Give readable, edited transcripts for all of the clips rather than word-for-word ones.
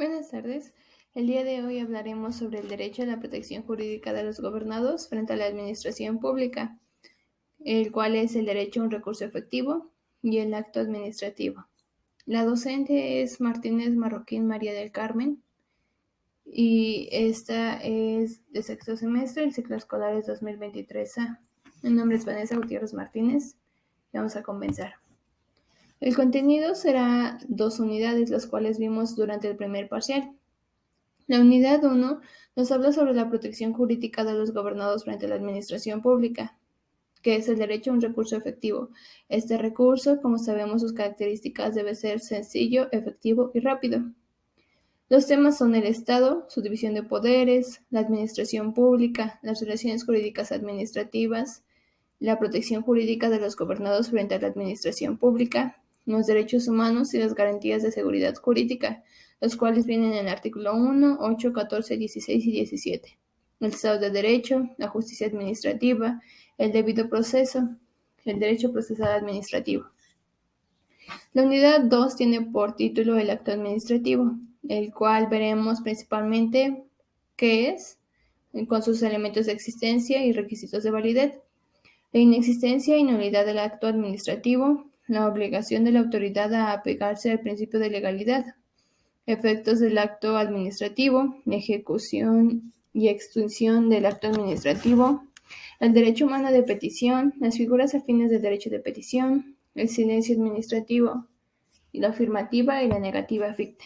Buenas tardes. El día de hoy hablaremos sobre el derecho a la protección jurídica de los gobernados frente a la administración pública, el cual es el derecho a un recurso efectivo y el acto administrativo. La docente es Martínez Marroquín María del Carmen y esta es de sexto semestre, el ciclo escolar es 2023A. Mi nombre es Vanessa Gutiérrez Martínez y vamos a comenzar. El contenido será 2 unidades, las cuales vimos durante el primer parcial. La unidad 1 nos habla sobre la protección jurídica de los gobernados frente a la administración pública, que es el derecho a un recurso efectivo. Este recurso, como sabemos sus características, debe ser sencillo, efectivo y rápido. Los temas son el Estado, su división de poderes, la administración pública, las relaciones jurídicas administrativas, la protección jurídica de los gobernados frente a la administración pública, los derechos humanos y las garantías de seguridad jurídica, los cuales vienen en el artículo 1, 8, 14, 16 y 17. El Estado de Derecho, la justicia administrativa, el debido proceso, el derecho procesal administrativo. La unidad 2 tiene por título el acto administrativo, el cual veremos principalmente qué es, con sus elementos de existencia y requisitos de validez. La inexistencia y nulidad del acto administrativo, la obligación de la autoridad a apegarse al principio de legalidad, efectos del acto administrativo, la ejecución y extinción del acto administrativo, el derecho humano de petición, las figuras afines del derecho de petición, el silencio administrativo, y la afirmativa y la negativa ficta.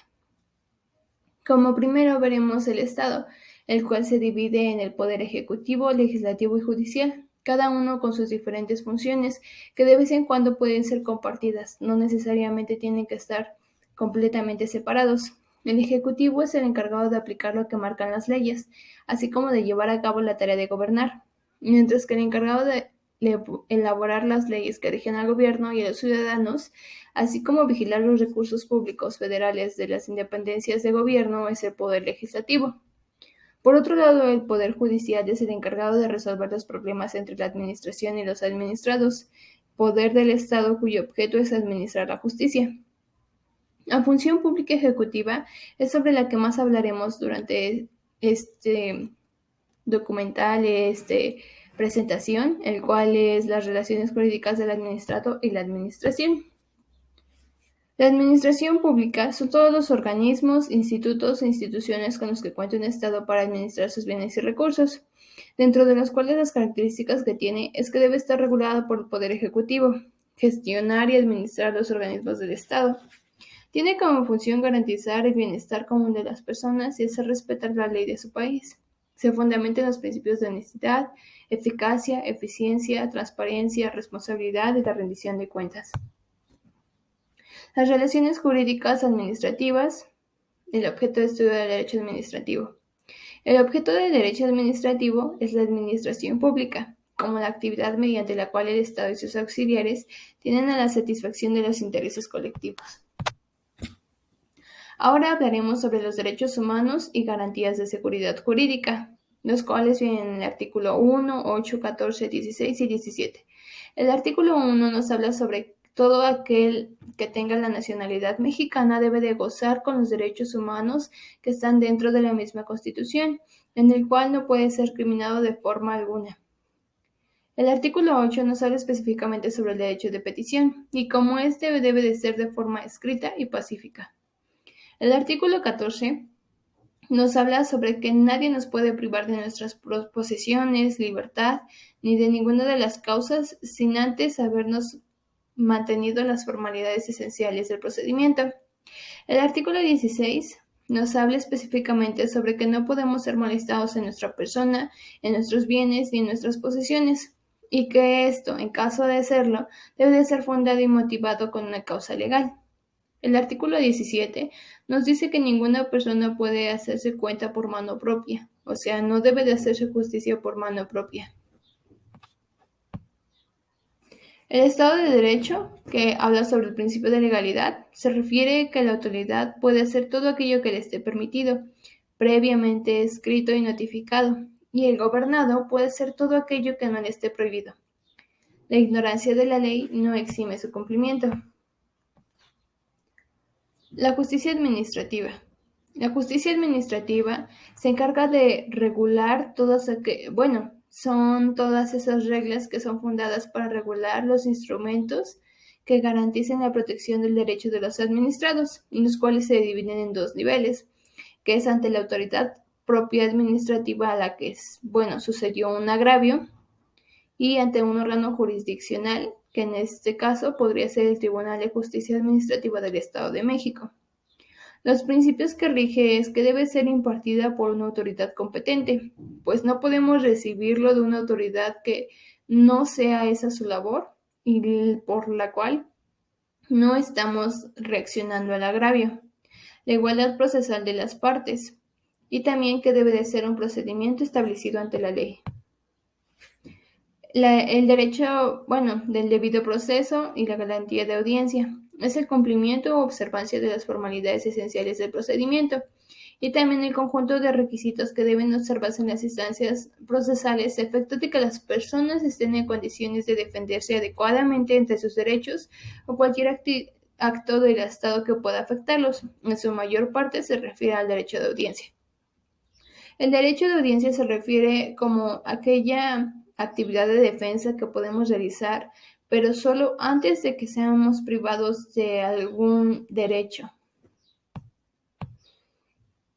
Como primero veremos el Estado, el cual se divide en el poder ejecutivo, legislativo y judicial, cada uno con sus diferentes funciones que de vez en cuando pueden ser compartidas, no necesariamente tienen que estar completamente separados. El ejecutivo es el encargado de aplicar lo que marcan las leyes, así como de llevar a cabo la tarea de gobernar, mientras que el encargado de elaborar las leyes que rigen al gobierno y a los ciudadanos, así como vigilar los recursos públicos federales de las dependencias de gobierno, es el poder legislativo. Por otro lado, el Poder Judicial es el encargado de resolver los problemas entre la administración y los administrados, poder del Estado cuyo objeto es administrar la justicia. La función pública ejecutiva es sobre la que más hablaremos durante este documental, presentación, el cual es las relaciones jurídicas del administrado y la administración. La administración pública son todos los organismos, institutos e instituciones con los que cuenta un Estado para administrar sus bienes y recursos, dentro de los cuales las características que tiene es que debe estar regulada por el Poder Ejecutivo, gestionar y administrar los organismos del Estado. Tiene como función garantizar el bienestar común de las personas y hacer respetar la ley de su país. Se fundamenta en los principios de honestidad, eficacia, eficiencia, transparencia, responsabilidad y la rendición de cuentas. Las relaciones jurídicas administrativas, el objeto de estudio del derecho administrativo. El objeto del derecho administrativo es la administración pública, como la actividad mediante la cual el Estado y sus auxiliares tienden a la satisfacción de los intereses colectivos. Ahora hablaremos sobre los derechos humanos y garantías de seguridad jurídica, los cuales vienen en el artículo 1, 8, 14, 16 y 17. El artículo 1 nos habla sobre todo aquel que tenga la nacionalidad mexicana debe de gozar con los derechos humanos que están dentro de la misma Constitución, en el cual no puede ser criminado de forma alguna. El artículo 8 nos habla específicamente sobre el derecho de petición y cómo este debe de ser de forma escrita y pacífica. El artículo 14 nos habla sobre que nadie nos puede privar de nuestras posesiones, libertad, ni de ninguna de las causas sin antes habernos mantenido las formalidades esenciales del procedimiento. El artículo 16 nos habla específicamente sobre que no podemos ser molestados en nuestra persona, en nuestros bienes ni en nuestras posesiones, y que esto, en caso de serlo, debe de ser fundado y motivado con una causa legal. El artículo 17 nos dice que ninguna persona puede hacerse cuenta por mano propia, o sea, no debe de hacerse justicia por mano propia. El Estado de Derecho, que habla sobre el principio de legalidad, se refiere que la autoridad puede hacer todo aquello que le esté permitido, previamente escrito y notificado, y el gobernado puede hacer todo aquello que no le esté prohibido. La ignorancia de la ley no exime su cumplimiento. La justicia administrativa. La justicia administrativa se encarga de regular son todas esas reglas que son fundadas para regular los instrumentos que garanticen la protección del derecho de los administrados, los cuales se dividen en dos niveles, que es ante la autoridad propia administrativa a la que sucedió un agravio, y ante un órgano jurisdiccional, que en este caso podría ser el Tribunal de Justicia Administrativa del Estado de México. Los principios que rige es que debe ser impartida por una autoridad competente, pues no podemos recibirlo de una autoridad que no sea esa su labor y por la cual no estamos reaccionando al agravio. La igualdad procesal de las partes y también que debe de ser un procedimiento establecido ante la ley. El derecho, del debido proceso y la garantía de audiencia es el cumplimiento o observancia de las formalidades esenciales del procedimiento y también el conjunto de requisitos que deben observarse en las instancias procesales a efecto de que las personas estén en condiciones de defenderse adecuadamente entre sus derechos o cualquier acto del Estado que pueda afectarlos. En su mayor parte se refiere al derecho de audiencia. El derecho de audiencia se refiere como aquella actividad de defensa que podemos realizar, pero solo antes de que seamos privados de algún derecho.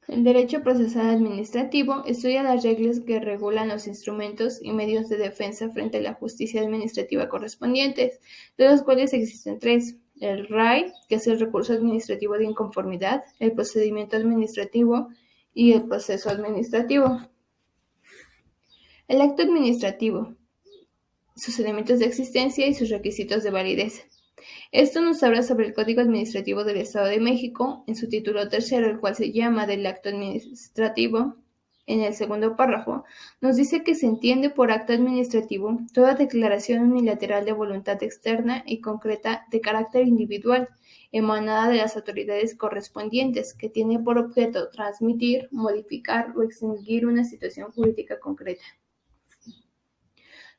El derecho procesal administrativo estudia las reglas que regulan los instrumentos y medios de defensa frente a la justicia administrativa correspondientes, de los cuales existen tres: el RAI, que es el recurso administrativo de inconformidad, el procedimiento administrativo y el proceso administrativo. El acto administrativo, sus elementos de existencia y sus requisitos de validez. Esto nos habla sobre el Código Administrativo del Estado de México, en su título tercero, el cual se llama del acto administrativo. En el segundo párrafo, nos dice que se entiende por acto administrativo toda declaración unilateral de voluntad externa y concreta de carácter individual, emanada de las autoridades correspondientes, que tiene por objeto transmitir, modificar o extinguir una situación jurídica concreta.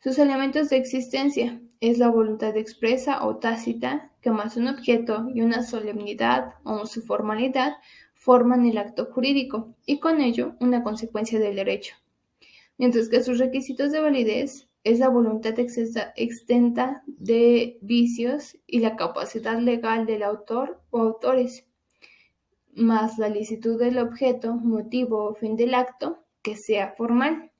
Sus elementos de existencia es la voluntad expresa o tácita, que más un objeto y una solemnidad o su formalidad forman el acto jurídico y con ello una consecuencia del derecho. Mientras que sus requisitos de validez es la voluntad extenta de vicios y la capacidad legal del autor o autores, más la licitud del objeto, motivo o fin del acto, que sea formal.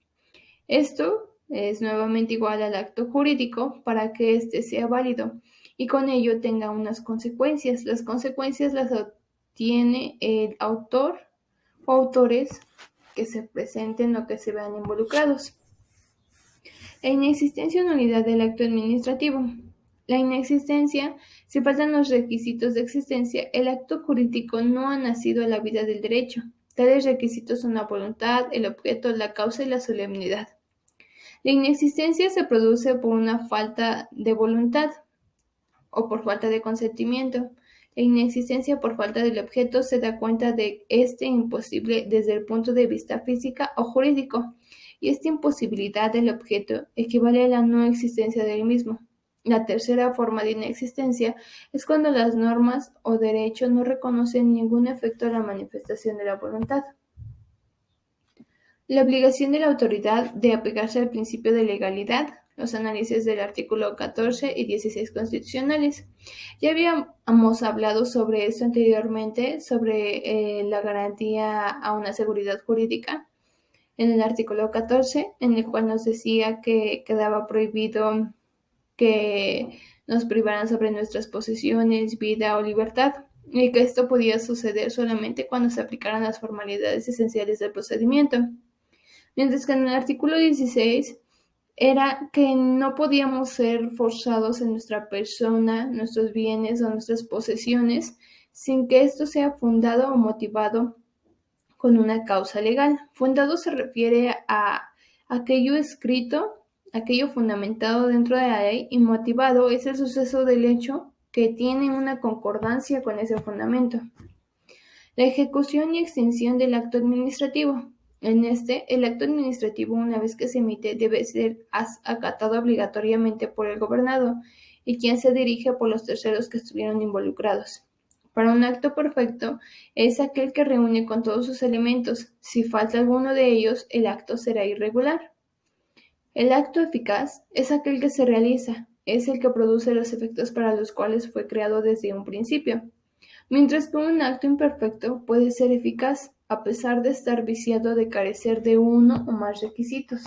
Esto es nuevamente igual al acto jurídico para que éste sea válido y con ello tenga unas consecuencias. Las consecuencias las obtiene el autor o autores que se presenten o que se vean involucrados. La inexistencia o nulidad del acto administrativo. La inexistencia, si faltan los requisitos de existencia, el acto jurídico no ha nacido a la vida del derecho. Tales requisitos son la voluntad, el objeto, la causa y la solemnidad. La inexistencia se produce por una falta de voluntad o por falta de consentimiento. La inexistencia por falta del objeto se da cuenta de este imposible desde el punto de vista física o jurídico, y esta imposibilidad del objeto equivale a la no existencia del mismo. La tercera forma de inexistencia es cuando las normas o derechos no reconocen ningún efecto a la manifestación de la voluntad. La obligación de la autoridad de apegarse al principio de legalidad, los análisis del artículo 14 y 16 constitucionales. Ya habíamos hablado sobre esto anteriormente, sobre la garantía a una seguridad jurídica, en el artículo 14, en el cual nos decía que quedaba prohibido que nos privaran sobre nuestras posesiones, vida o libertad, y que esto podía suceder solamente cuando se aplicaran las formalidades esenciales del procedimiento. Mientras que en el artículo 16 era que no podíamos ser forzados en nuestra persona, nuestros bienes o nuestras posesiones sin que esto sea fundado o motivado con una causa legal. Fundado se refiere a aquello escrito, aquello fundamentado dentro de la ley, y motivado es el suceso del hecho que tiene una concordancia con ese fundamento. La ejecución y extinción del acto administrativo. En el acto administrativo, una vez que se emite, debe ser acatado obligatoriamente por el gobernado y quien se dirige por los terceros que estuvieron involucrados. Para un acto perfecto es aquel que reúne con todos sus elementos. Si falta alguno de ellos, el acto será irregular. El acto eficaz es aquel que se realiza, es el que produce los efectos para los cuales fue creado desde un principio, mientras que un acto imperfecto puede ser eficaz a pesar de estar viciado de carecer de uno o más requisitos.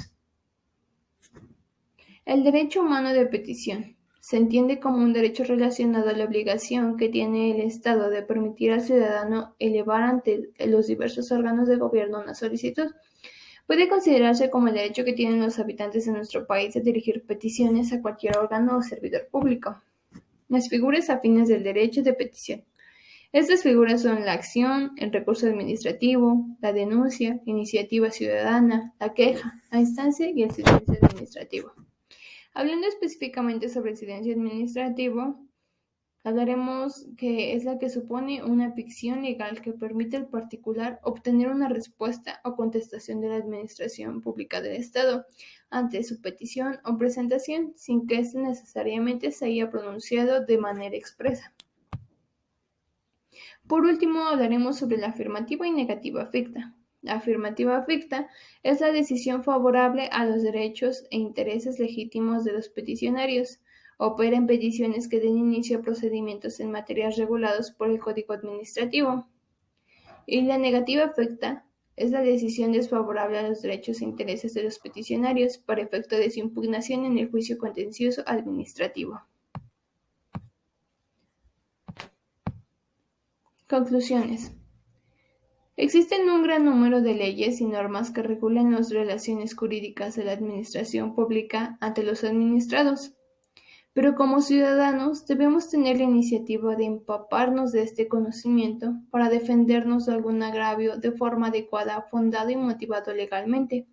El derecho humano de petición se entiende como un derecho relacionado a la obligación que tiene el Estado de permitir al ciudadano elevar ante los diversos órganos de gobierno una solicitud. Puede considerarse como el derecho que tienen los habitantes de nuestro país de dirigir peticiones a cualquier órgano o servidor público. Las figuras afines del derecho de petición. Estas figuras son la acción, el recurso administrativo, la denuncia, iniciativa ciudadana, la queja, la instancia y el silencio administrativo. Hablando específicamente sobre el silencio administrativo, hablaremos que es la que supone una ficción legal que permite al particular obtener una respuesta o contestación de la administración pública del Estado ante su petición o presentación sin que éste necesariamente se haya pronunciado de manera expresa. Por último, hablaremos sobre la afirmativa y negativa ficta. La afirmativa ficta es la decisión favorable a los derechos e intereses legítimos de los peticionarios. Opera en peticiones que den inicio a procedimientos en materias regulados por el Código Administrativo. Y la negativa ficta es la decisión desfavorable a los derechos e intereses de los peticionarios para efecto de su impugnación en el juicio contencioso administrativo. Conclusiones. Existen un gran número de leyes y normas que regulan las relaciones jurídicas de la administración pública ante los administrados, pero como ciudadanos debemos tener la iniciativa de empaparnos de este conocimiento para defendernos de algún agravio de forma adecuada, fundado y motivado legalmente,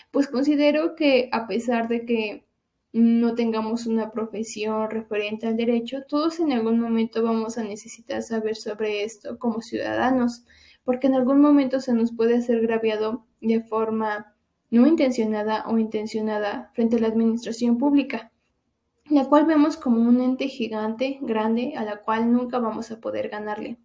pues considero que a pesar de que no tengamos una profesión referente al derecho, todos en algún momento vamos a necesitar saber sobre esto como ciudadanos, porque en algún momento se nos puede hacer graviado de forma no intencionada o intencionada frente a la administración pública, la cual vemos como un ente gigante, grande, a la cual nunca vamos a poder ganarle.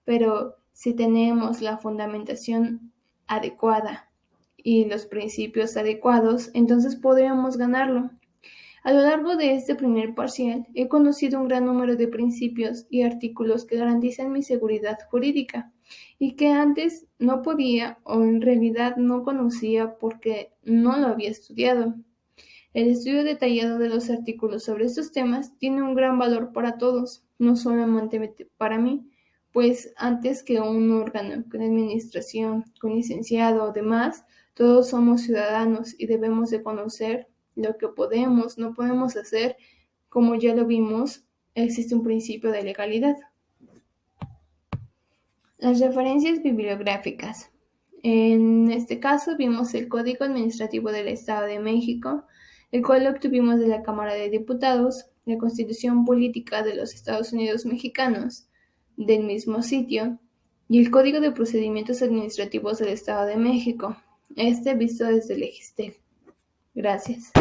Pero si tenemos la fundamentación adecuada y los principios adecuados, entonces podríamos ganarlo. A lo largo de este primer parcial, he conocido un gran número de principios y artículos que garantizan mi seguridad jurídica y que antes no podía o en realidad no conocía porque no lo había estudiado. El estudio detallado de los artículos sobre estos temas tiene un gran valor para todos, no solamente para mí, pues antes que un órgano con administración, con licenciado o demás, todos somos ciudadanos y debemos de conocer lo que podemos, no podemos hacer. Como ya lo vimos, existe un principio de legalidad. Las referencias bibliográficas. En este caso vimos el Código Administrativo del Estado de México, el cual obtuvimos de la Cámara de Diputados, la Constitución Política de los Estados Unidos Mexicanos, del mismo sitio, y el Código de Procedimientos Administrativos del Estado de México, visto desde Legistel. Gracias.